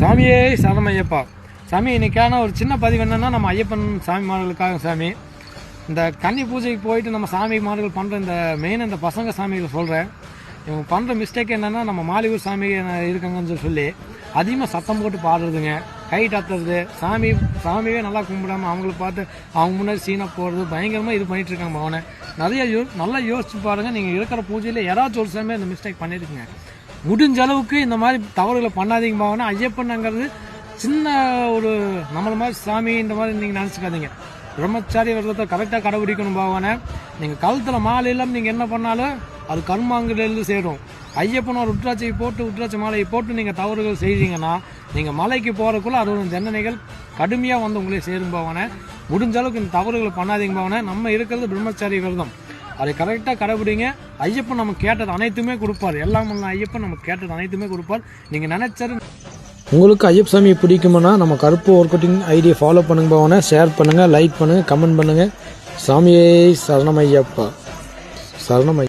சாமியே சரணம் ஐயப்பா. சாமி இன்னைக்கான ஒரு சின்ன பதிவு என்னன்னா, நம்ம ஐயப்பன் சாமி மாடுகளுக்காக சாமி இந்த கன்னி பூஜைக்கு போயிட்டு நம்ம சாமி மாடுகள் பண்ணுற இந்த மெயின் இந்த பசங்க சாமிகளை சொல்கிறேன். இவங்க பண்ணுற மிஸ்டேக் என்னென்னா, நம்ம மாலியூர் சாமி இருக்காங்கன்னு சொல்லி அதிகமாக சத்தம் போட்டு பாடுறதுங்க, கை தத்துறது, சாமியே நல்லா கும்பிடாமல் அவங்கள பார்த்து அவங்க முன்னாடி சீனை போடுறது, பயங்கரமாக இது பண்ணிட்டு இருக்காங்க. அவனை நல்லா யோசிச்சு பாருங்கள். நீங்கள் இருக்கிற பூஜையில் யாராச்சும் ஒரு சாமி இந்த மிஸ்டேக் பண்ணியிருக்குங்க. முடிஞ்ச அளவுக்கு இந்த மாதிரி தவறுகளை பண்ணாதீங்க. பாவனா ஐயப்பன்ங்கிறது சின்ன ஒரு நம்மள மாதிரி சாமி இந்த மாதிரி நீங்கள் நினச்சிக்காதீங்க. பிரம்மச்சாரி விரதத்தை கரெக்டாக கடைபிடிக்கணும். பாவனை நீங்கள் கழுத்தில் மாலை இல்லாமல் நீங்கள் என்ன பண்ணாலும் அது கர்மாங்கிலிருந்து சேரும். ஐயப்பன் ஒரு உட்ராட்சி மாலையை போட்டு நீங்கள் தவறுகள் செய்தீங்கன்னா நீங்கள் மலைக்கு போகிறக்குள்ள அது தண்டனைகள் கடுமையாக வந்து உங்களே சேரும். பாவனை முடிஞ்ச அளவுக்கு இந்த தவறுகளை பண்ணாதீங்க. பாவனை நம்ம இருக்கிறது பிரம்மச்சாரி விரதம், அதை கரெக்டாக கடைபிடிங்க. ஐயப்பன் நம்ம கேட்டது அனைத்துமே கொடுப்பார். எல்லாம் ஐயப்பன் நம்ம கேட்டது அனைத்துமே கொடுப்பார். நீங்கள் நினைச்சது. உங்களுக்கு ஐயப்ப சாமி பிடிக்குமானா நம்ம கருப்பு ஒர்க் அவுட்டிங் ஐடியை ஃபாலோ பண்ணுங்க. பாவனை ஷேர் பண்ணுங்கள், லைக் பண்ணுங்கள், கமெண்ட் பண்ணுங்கள். சாமியே சரணம் ஐயப்பா, சரணம் ஐயா.